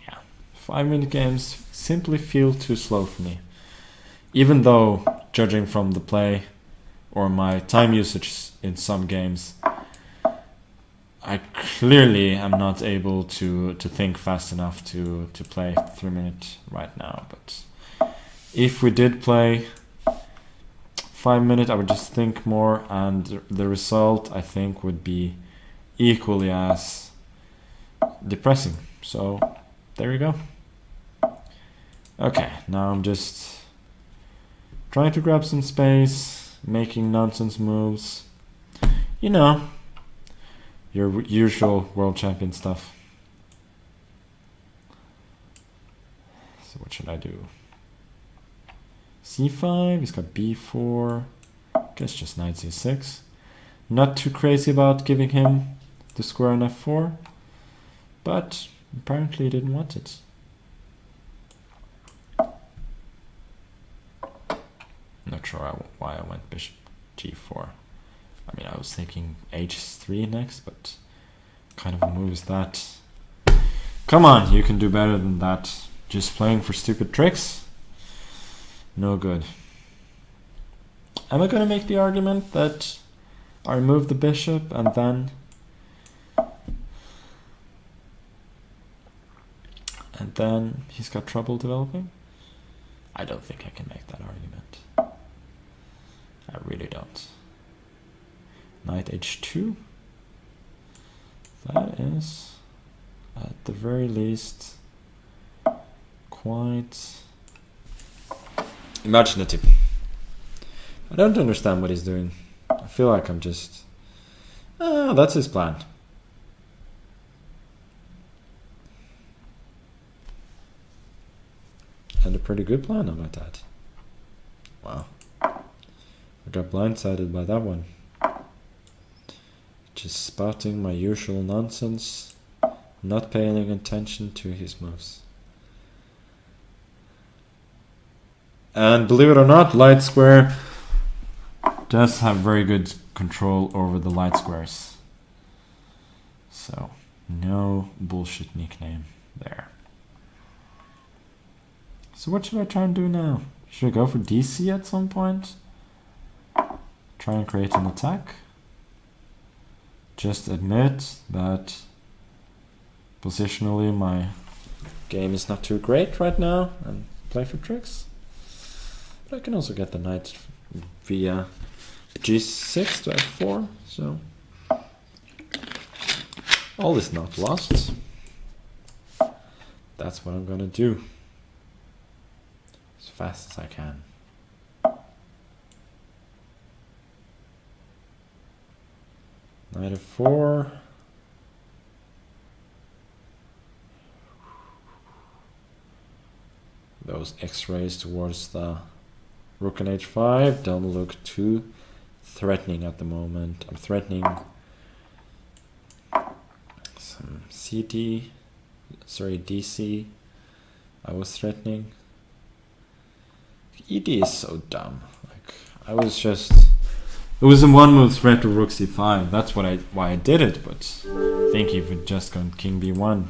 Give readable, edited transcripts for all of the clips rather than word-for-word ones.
Yeah, 5-minute games simply feel too slow for me. Even though, judging from the play or my time usage in some games, I clearly am not able to think fast enough to play 3-minute right now. But if we did play 5-minute, I would just think more, and the result, I think, would be equally as depressing. So there you go. Okay, now I'm just trying to grab some space, making nonsense moves. You know, your usual world champion stuff. So what should I do? C5, he's got B4. Guess just knight C6. Not too crazy about giving him the square on F4, but apparently he didn't want it. Not sure why I went bishop G4. I mean, I was thinking H3 next, but kind of a move is that? Come on, you can do better than that. Just playing for stupid tricks? No good. Am I gonna make the argument that I remove the bishop and then he's got trouble developing? I don't think I can make that argument. I really don't. Knight H2. That is, at the very least, quite imaginative. I don't understand what he's doing. I feel like I'm just... that's his plan. And a pretty good plan, I might add. Wow. I got blindsided by that one. Just spouting my usual nonsense, not paying attention to his moves. And believe it or not, light square does have very good control over the light squares. So, no bullshit nickname there. So what should I try and do now? Should I go for DC at some point? Try and create an attack? Just admit that positionally my game is not too great right now and play for tricks? But I can also get the knight via G6 to F4, so all is not lost. That's what I'm gonna do as fast as I can. Knight F4. Those X-rays towards the rook and H5 don't look too threatening at the moment. I'm threatening some CD, sorry, DC. I was threatening. ED is so dumb. Like, I was just... It was a one-move threat to rook c5. That's why I did it, but I think if it just gone king b1,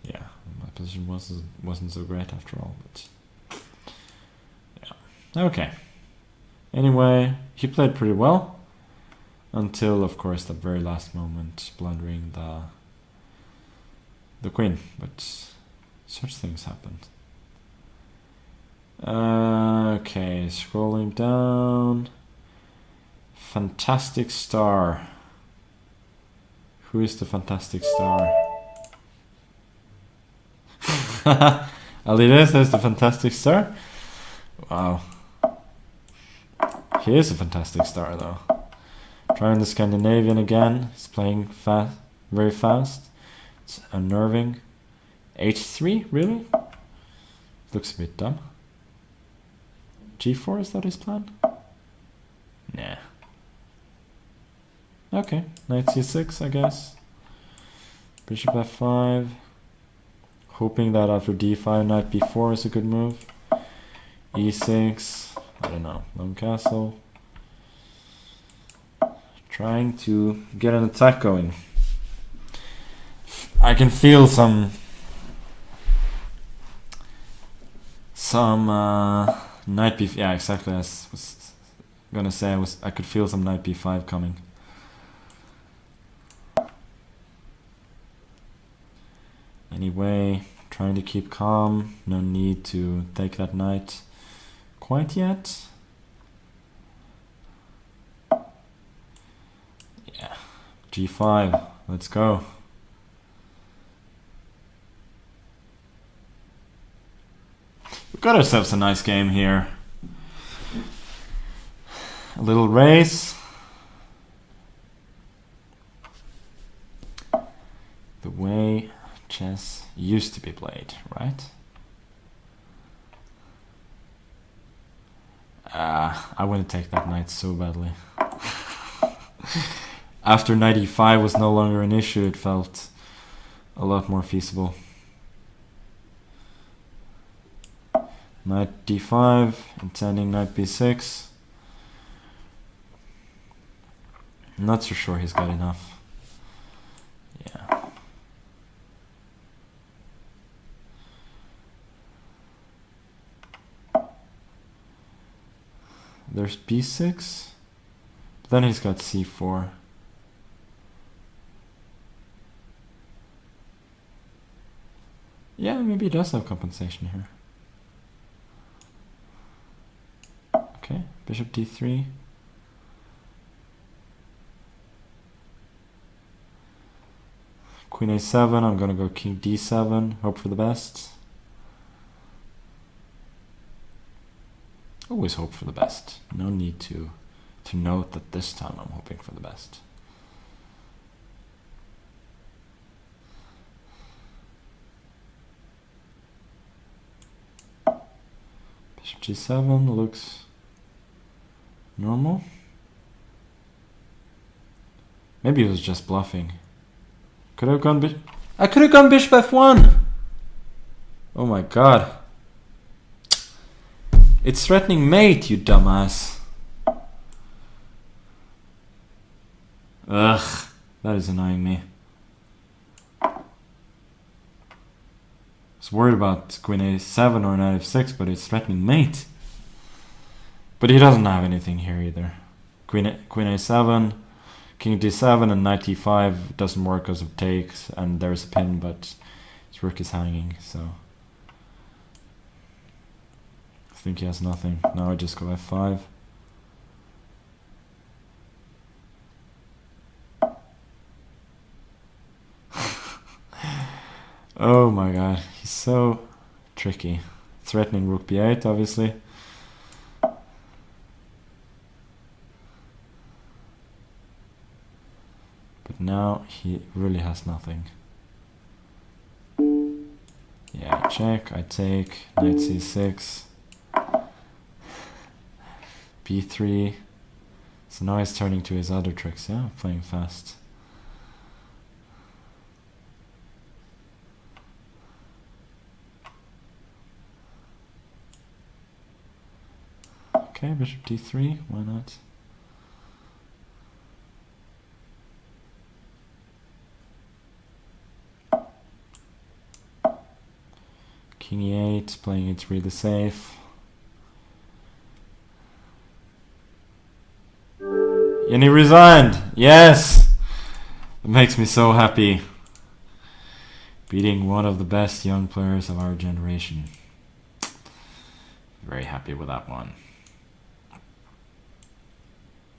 yeah, my position wasn't so great after all. But yeah, okay. Anyway, he played pretty well until, of course, the very last moment, blundering the queen. But such things happened. Okay, scrolling down. Fantastic star. Who is the fantastic star? Alida says the fantastic star. Wow. He is a fantastic star though. Trying the Scandinavian again. He's playing fast, very fast. It's unnerving. H3, really? Looks a bit dumb. G4, is that his plan? Nah. Okay, knight c6, I guess. Bishop f5. Hoping that after d5, knight b4 is a good move. e6. I don't know. Lone castle. Trying to get an attack going. I can feel some knight b. Yeah, exactly. As I was gonna say, I could feel some knight b5 coming. Anyway, trying to keep calm. No need to take that knight quite yet. Yeah, g5. Let's go. We've got ourselves a nice game here. A little race. The way chess used to be played, right? I want to take that knight so badly. After knight e5 was no longer an issue, it felt a lot more feasible. Knight d5, intending knight b6. I'm not so sure he's got enough. Yeah. There's b6. But then he's got c4. Yeah, maybe he does have compensation here. Okay, bishop d3. Queen a7, I'm gonna go king d7, hope for the best. Always hope for the best. No need to note that this time I'm hoping for the best. Bishop g7 looks normal. Maybe he was just bluffing. Could have gone I could have gone bishop f1. Oh my god. It's threatening mate, you dumbass. Ugh, that is annoying me. I was worried about queen a7 or knight f6, but it's threatening mate. But he doesn't have anything here either. Queen a7, king d7, and knight e5 doesn't work because of takes, and there's a pin, but his rook is hanging, so I think he has nothing. Now I just go f5. Oh my god, he's so tricky. Threatening rook b8, obviously. But now he really has nothing. Yeah, check, I take, knight c6, b3. So now he's turning to his other tricks, yeah, playing fast. Okay, bishop d3, why not? King e8, playing it really safe. And he resigned! Yes! It makes me so happy. Beating one of the best young players of our generation. Very happy with that one.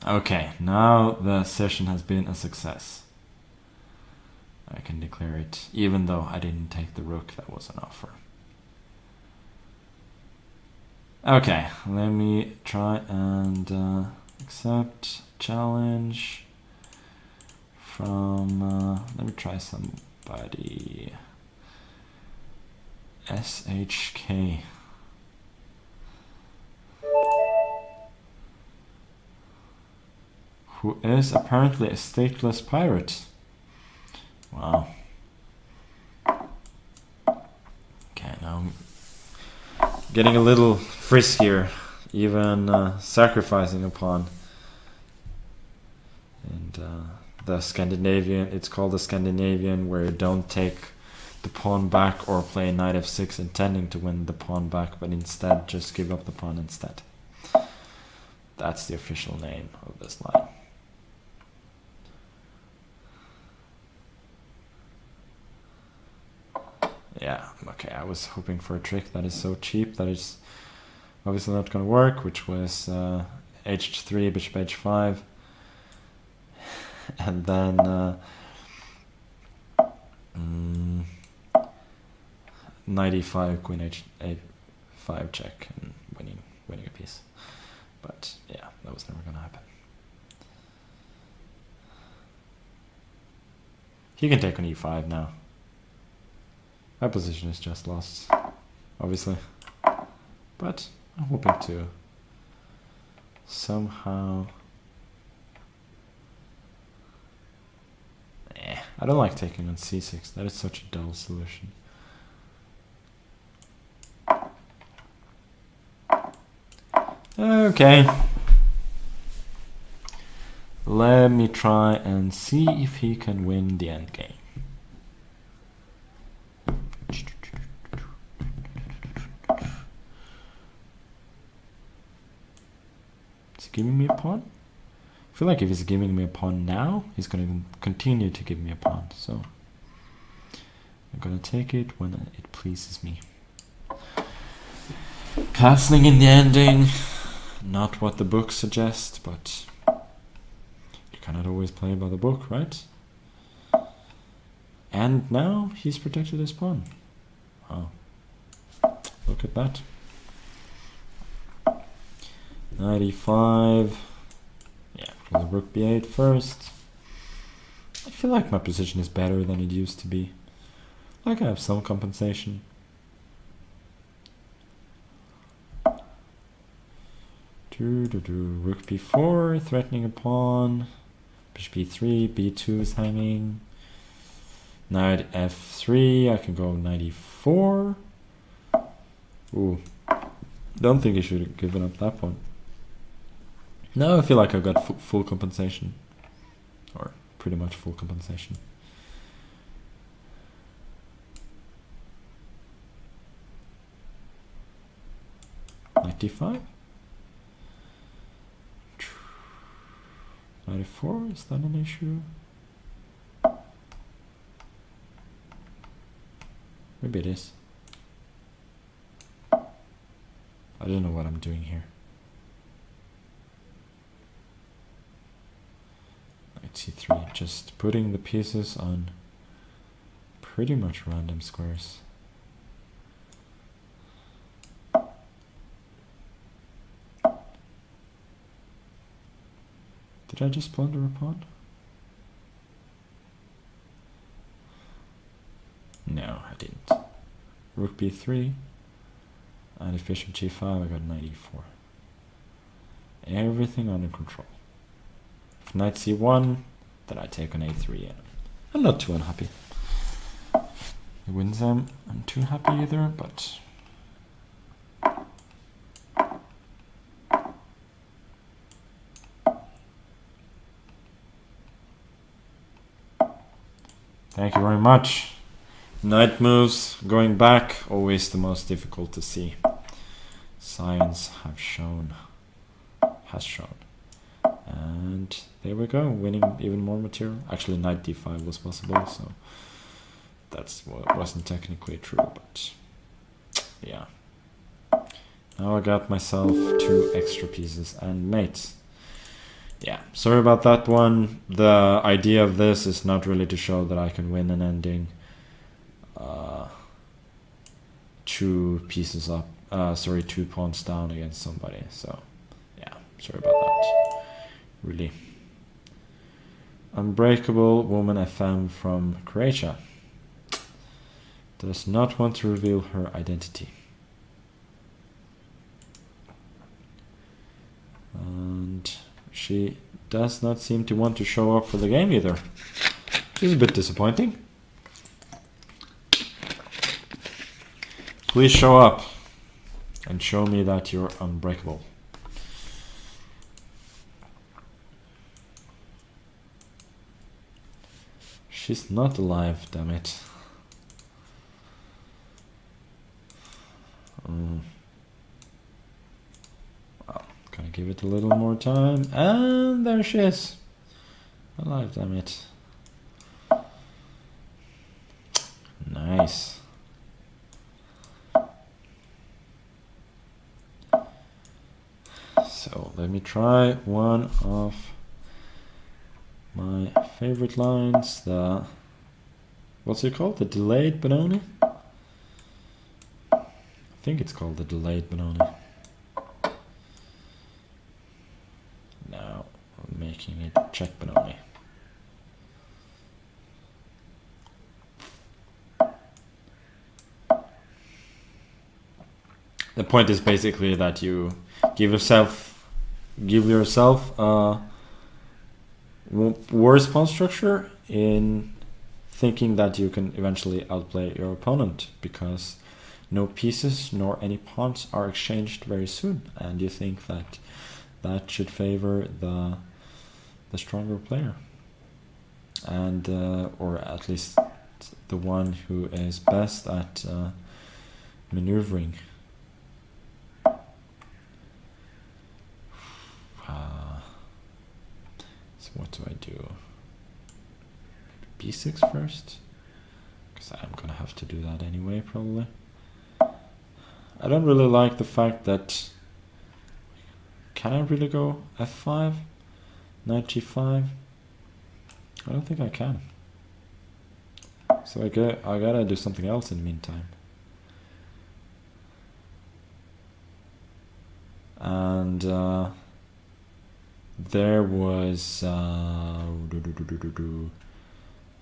Okay, now the session has been a success. I can declare it, even though I didn't take the rook that was an offer. Okay, let me try and accept challenge from, let me try somebody, SHK. Who is apparently a stateless pirate. Wow. Okay, now I'm getting a little friskier, even sacrificing a pawn. And the Scandinavian. It's called the Scandinavian, where you don't take the pawn back or play knight f6 intending to win the pawn back, but instead just give up the pawn instead. That's the official name of this line. Yeah, okay, I was hoping for a trick that is so cheap that it's obviously not going to work, which was h3, bishop h5, and then knight e5, queen a5 check, and winning a piece. But yeah, that was never going to happen. He can take on e5 now. My position is just lost, obviously. But I'm hoping to somehow... I don't like taking on c6. That is such a dull solution. Okay. Let me try and see if he can win the endgame. Is he giving me a pawn? I feel like if he's giving me a pawn now, he's going to continue to give me a pawn. So I'm going to take it when it pleases me. Castling in the ending, not what the book suggests, but you cannot always play by the book, right? And now he's protected his pawn. Wow. Look at that. 95. Yeah, the rook b8 first. I feel like my position is better than it used to be. Like I have some compensation. Rook b4, threatening a pawn. Bishop b3, b2 is hanging. Knight f3, I can go knight e4. Ooh, don't think he should have given up that pawn. Now I feel like I've got full compensation. Or pretty much full compensation. Knight d5. Knight f4, is that an issue? Maybe it is. I don't know what I'm doing here. Knight c3, just putting the pieces on pretty much random squares. Did I just plunder a pawn? No, I didn't. Rook b3, and if bishop g5, I got knight e4. Everything under control. If knight c1, then I take on a3, and I'm not too unhappy. He wins, I'm too happy either, but... Thank you very much. Knight moves, going back, always the most difficult to see. Science has shown. And there we go, winning even more material. Actually, knight d5 was possible, so that's what wasn't technically true, but yeah. Now I got myself 2 extra pieces and mates. Yeah, sorry about that one. The idea of this is not really to show that I can win an ending 2 pieces up, 2 pawns down against somebody. So, yeah, sorry about that. Really. Unbreakable woman FM from Croatia does not want to reveal her identity. And she does not seem to want to show up for the game either. Which is a bit disappointing. Please show up and show me that you're unbreakable. She's not alive, damn it. Well, gonna give it a little more time, and there she is. Alive, damn it. Nice. So let me try one of my favorite lines, the, what's it called? The delayed Benoni? I think it's called the delayed Benoni. Now I'm making it check Benoni. The point is basically that you give yourself a worse pawn structure in thinking that you can eventually outplay your opponent, because no pieces nor any pawns are exchanged very soon, and you think that that should favor the stronger player, and or at least the one who is best at maneuvering. So what do I do? B6 first? Because I'm gonna have to do that anyway, probably. I don't really like the fact that... Can I really go F5? Knight G5? I don't think I can. So I gotta do something else in the meantime. And there was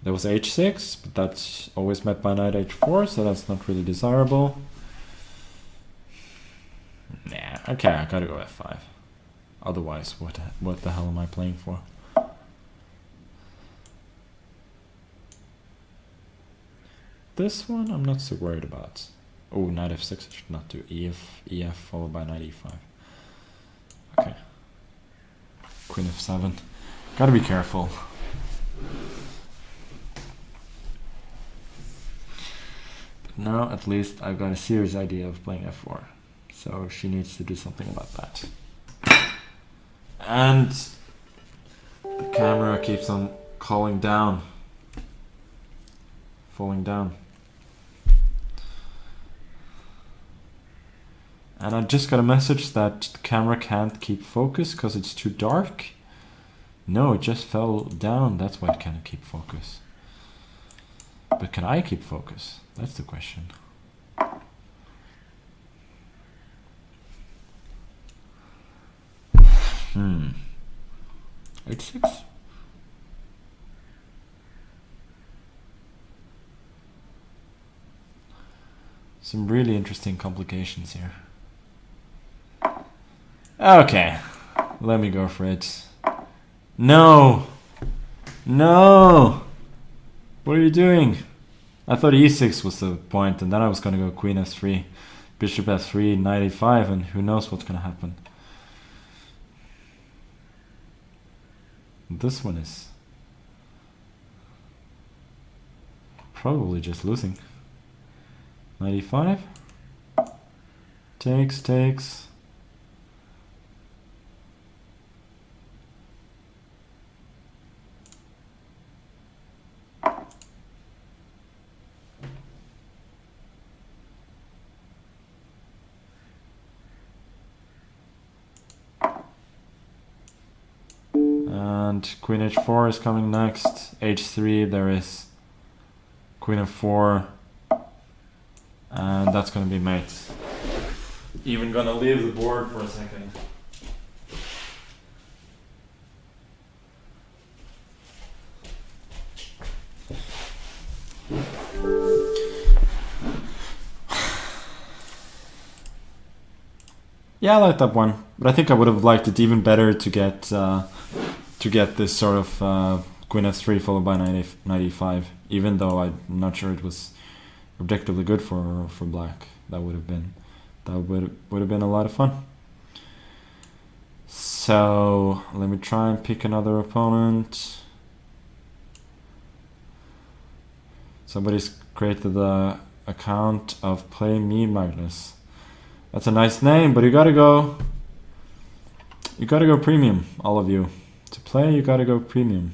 h6, but that's always met by knight h4, so that's not really desirable. Nah, okay, I gotta go f5. Otherwise, what the hell am I playing for? This one I'm not so worried about. Oh, knight f6, I should not do ef followed by knight e5. Okay. Queen f7. Gotta be careful. But now at least I've got a serious idea of playing f4. So she needs to do something about that. And the camera keeps on falling down. And I just got a message that the camera can't keep focus because it's too dark. No, it just fell down. That's why it can't keep focus. But can I keep focus? That's the question. H6? Some really interesting complications here. Okay, let me go for it. No! No! What are you doing? I thought e6 was the point, and then I was gonna go queen f3, bishop f3, knight a5, and who knows what's gonna happen. This one is probably just losing. Knight e5. Takes. And queen h4 is coming next. h3, there is queen f4. And that's gonna be mate. Even gonna leave the board for a second. Yeah, I like that one, but I think I would have liked it even better to get this sort of queen f3 followed by knight e5. Even though I'm not sure it was objectively good for black. That would have been a lot of fun. So let me try and pick another opponent. Somebody's created the account of Play Me Magnus. That's a nice name, but you gotta go premium, all of you. To play, you gotta go premium.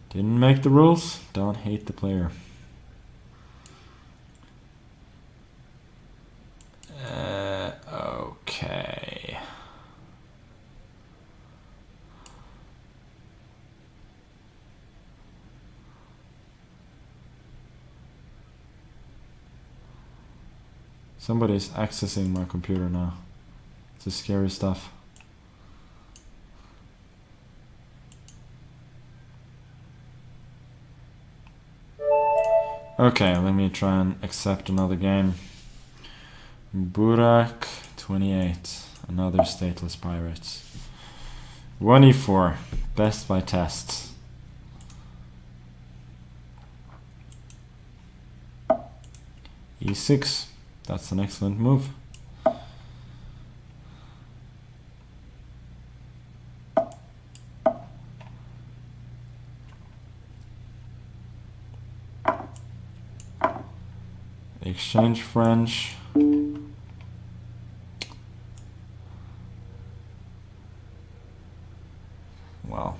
Didn't make the rules, don't hate the player. Okay. Somebody's accessing my computer now. It's scary stuff. Okay, let me try and accept another game. Burak 28, another stateless pirate. 1e4, best by test. e6, that's an excellent move. Exchange French. Well,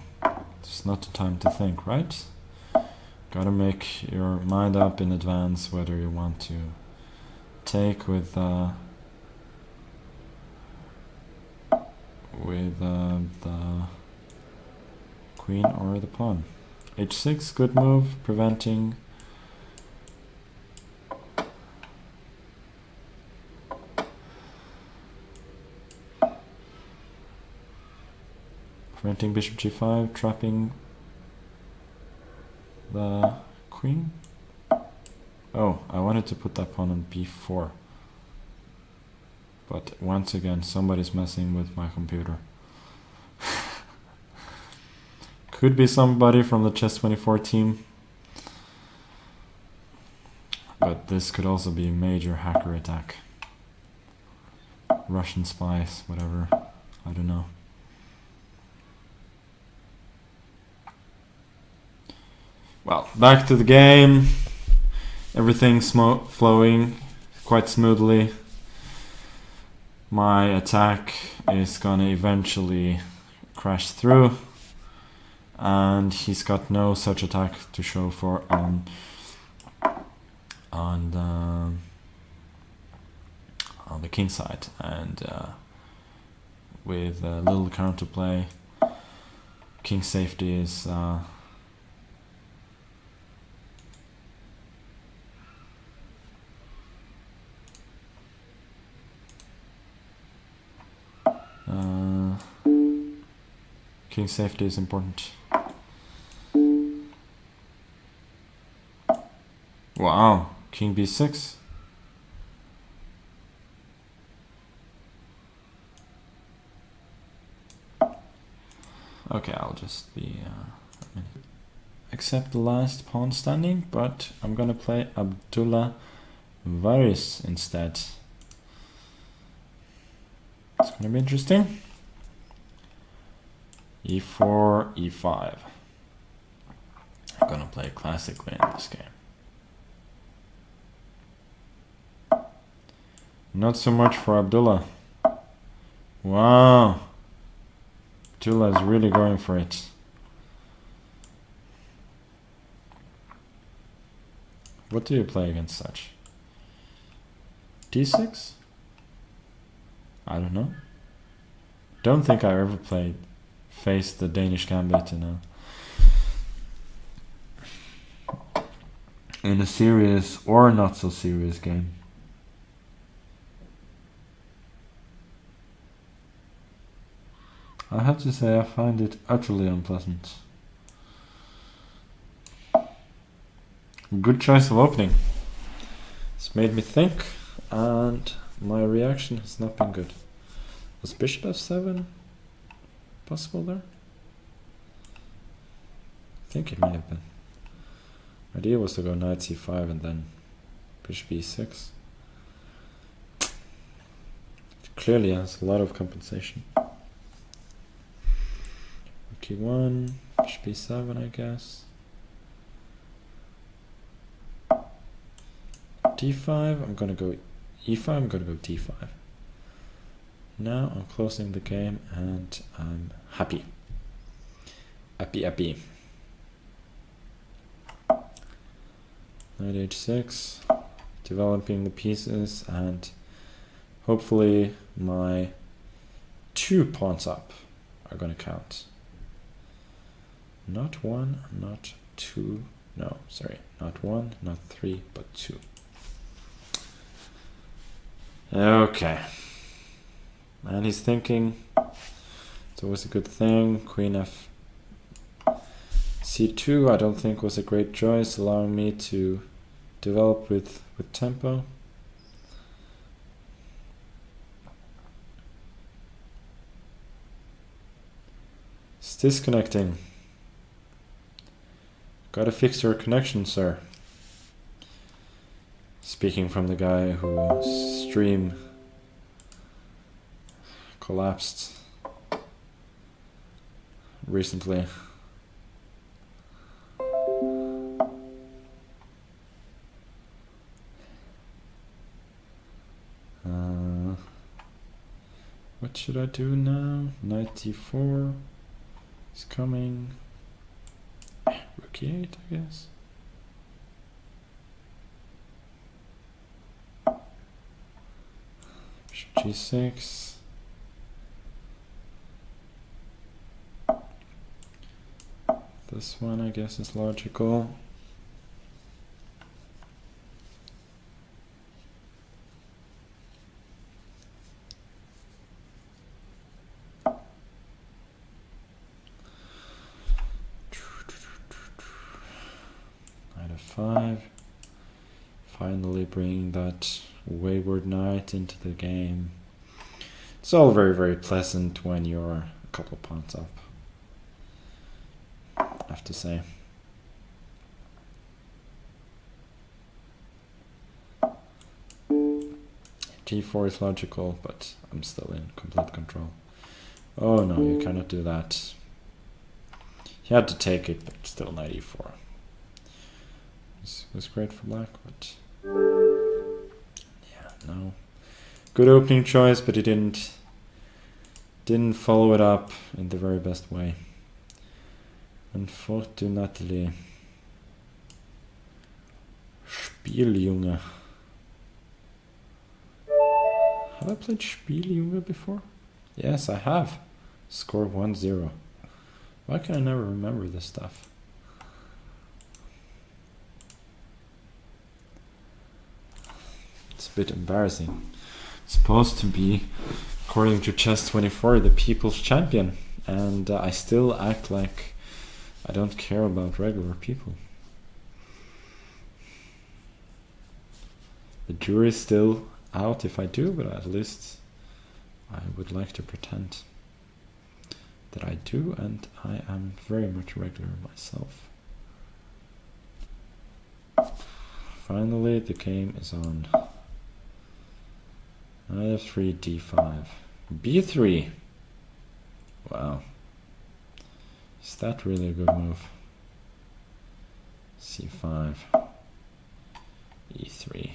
it's not the time to think, right? Gotta make your mind up in advance whether you want to take with the queen or the pawn. h6, good move, preventing bishop g5, trapping the queen. Oh, I wanted to put that pawn on b4. But once again, somebody's messing with my computer. Could be somebody from the Chess24 team. But this could also be a major hacker attack. Russian spies, whatever. I don't know. Well, back to the game. Everything's flowing quite smoothly. My attack is gonna eventually crash through, and he's got no such attack to show for on the king side, and with a little counterplay, king safety is king safety is important. Wow, king b6. Okay, I'll just be accept the last pawn standing, but I'm gonna play Abdullah Varis instead. It's gonna be interesting. e4, e5. I'm gonna play classically in this game. Not so much for Abdullah. Wow. Abdullah is really going for it. What do you play against such? d6? I don't know. Don't think I ever faced the Danish Gambit in a serious or not so serious game. I have to say I find it utterly unpleasant. Good choice of opening. It's made me think, and my reaction has not been good. Was bishop f7 possible there? I think it may have been. Idea was to go knight c5 and then bishop e6. It clearly has a lot of compensation. Rook e1, bishop e7, I guess. d5, I'm gonna go e5, I'm gonna go d5. Now I'm closing the game and I'm happy. Happy. Knight h6, developing the pieces, and hopefully my 2 pawns up are gonna count. Not 1, not 2, no, sorry, not 1, not 3, but 2. Okay. And he's thinking, it's always a good thing, queen f c2 I don't think was a great choice, allowing me to develop with tempo. It's disconnecting. Gotta fix your connection, sir. Speaking from the guy whose stream collapsed recently. What should I do now? Knight d4 is coming. Rook e8, I guess. Bishop g6. This one, I guess, is logical. Knight f5. Finally bringing that wayward knight into the game. It's all very, very pleasant when you're a couple pawns up, I have to say. g4 is logical, but I'm still in complete control. Oh no, you cannot do that. He had to take it, but still knight e4. This was great for black, but yeah, no. Good opening choice, but he didn't follow it up in the very best way. Unfortunately. Spieljunge. Have I played Spieljunge before? Yes, I have. Score 1-0. Why can I never remember this stuff? It's a bit embarrassing. It's supposed to be, according to Chess24, the people's champion. And I still act like I don't care about regular people. The jury's still out if I do, but at least I would like to pretend that I do, and I am very much regular myself. Finally, the game is on. Knight f3, d5, b3. Wow. Is that really a good move? c5, e3.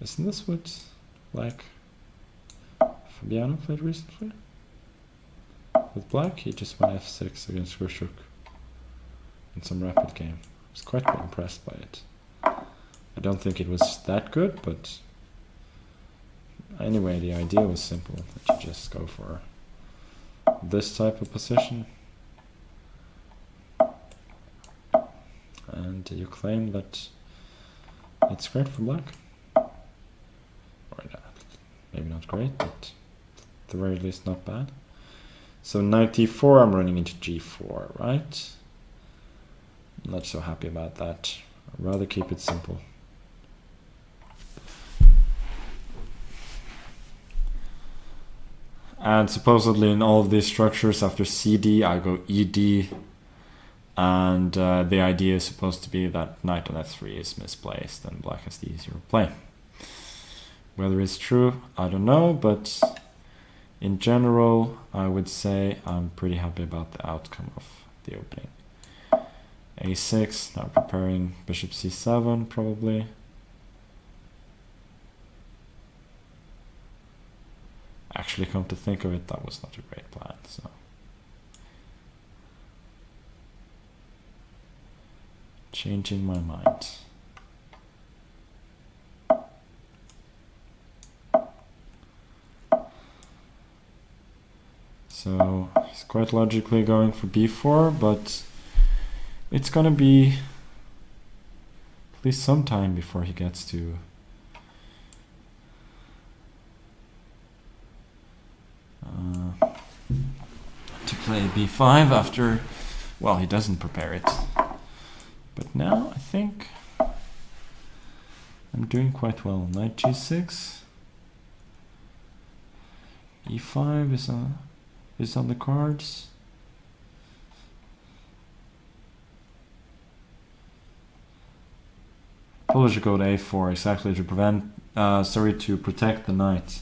Isn't this what, like, Fabiano played recently? With black, he just went f6 against Rook in some rapid game. I was quite impressed by it. I don't think it was that good, but anyway, the idea was simple, that you just go for this type of position and you claim that it's great for black. Or maybe not great, but at the very least not bad. So knight d4, I'm running into g4, right? I'm not so happy about that. I'd rather keep it simple. And supposedly in all of these structures, after CD, I go ED. And the idea is supposed to be that knight on f3 is misplaced and black has the easier play. Whether it's true, I don't know, but in general, I would say I'm pretty happy about the outcome of the opening. a6, now preparing bishop c7 probably. Actually, come to think of it, that was not a great plan, so. Changing my mind. So he's quite logically going for b4, but it's gonna be at least some time before he gets to play b5 after, well, he doesn't prepare it. But now I think I'm doing quite well. Knight g6, e5 is on the cards. Probably should go to a4 exactly to prevent, to protect the knight,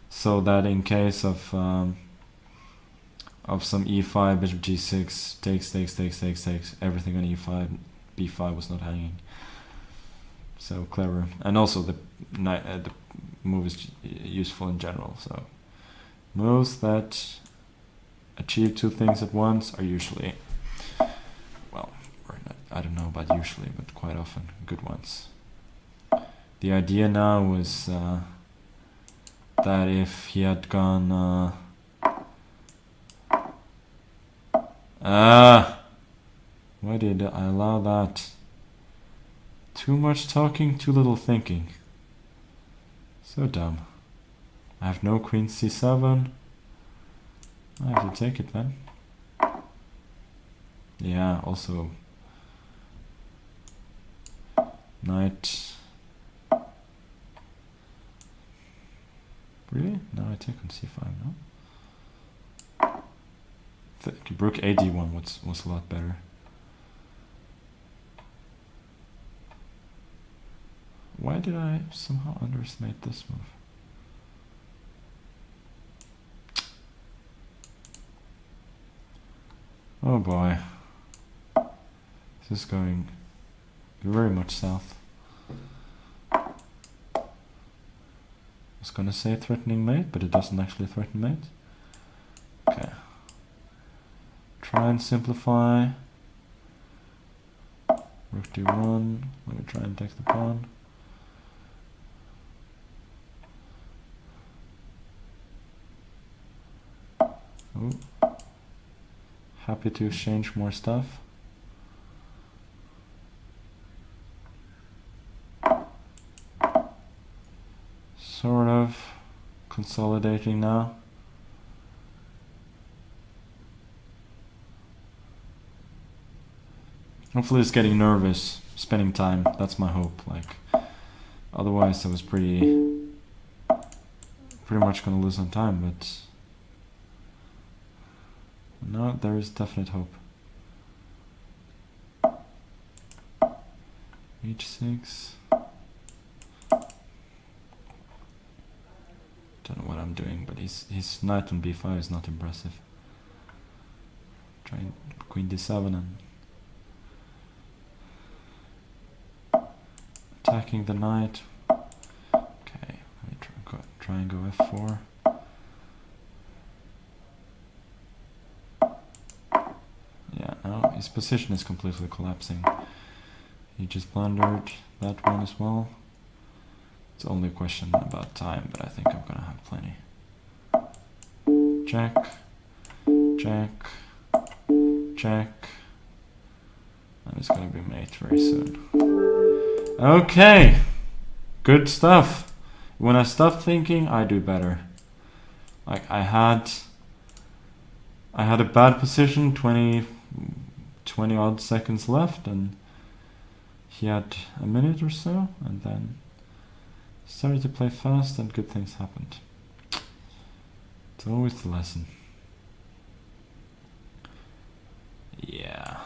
so that in case of some e5, bishop g6, takes, everything on e5, b5 was not hanging. So clever, and also the move is useful in general. So moves that achieve two things at once are usually, well, or not, I don't know about usually, but quite often good ones. The idea now was that if he had gone why did I allow that? Too much talking, too little thinking. So dumb. I have no queen c7. I have to take it then. Yeah, also knight. Really? No, I take on c5, no? Rook ad1 was a lot better. Why did I somehow underestimate this move? Oh boy. This is going very much south. I was gonna say threatening mate, but it doesn't actually threaten mate. Okay. Try and simplify. Rook d1. Let me try and take the pawn. Oh. Happy to exchange more stuff. Sort of consolidating now. Hopefully it's getting nervous, spending time. That's my hope. Like, otherwise I was pretty much gonna lose on time, but no, there is definite hope. h6. Don't know what I'm doing, but his knight on b5 is not impressive. Trying queen d7 and attacking the knight. Okay, let me try and go f4. Yeah, now his position is completely collapsing. He just blundered that one as well. It's only a question about time, but I think I'm gonna have plenty. Check, check, check. And it's gonna be mate very soon. Okay, good stuff. When I stop thinking, I do better. Like I had a bad position, 20 odd seconds left, and he had a minute or so, and then started to play fast and good things happened. It's always the lesson. Yeah.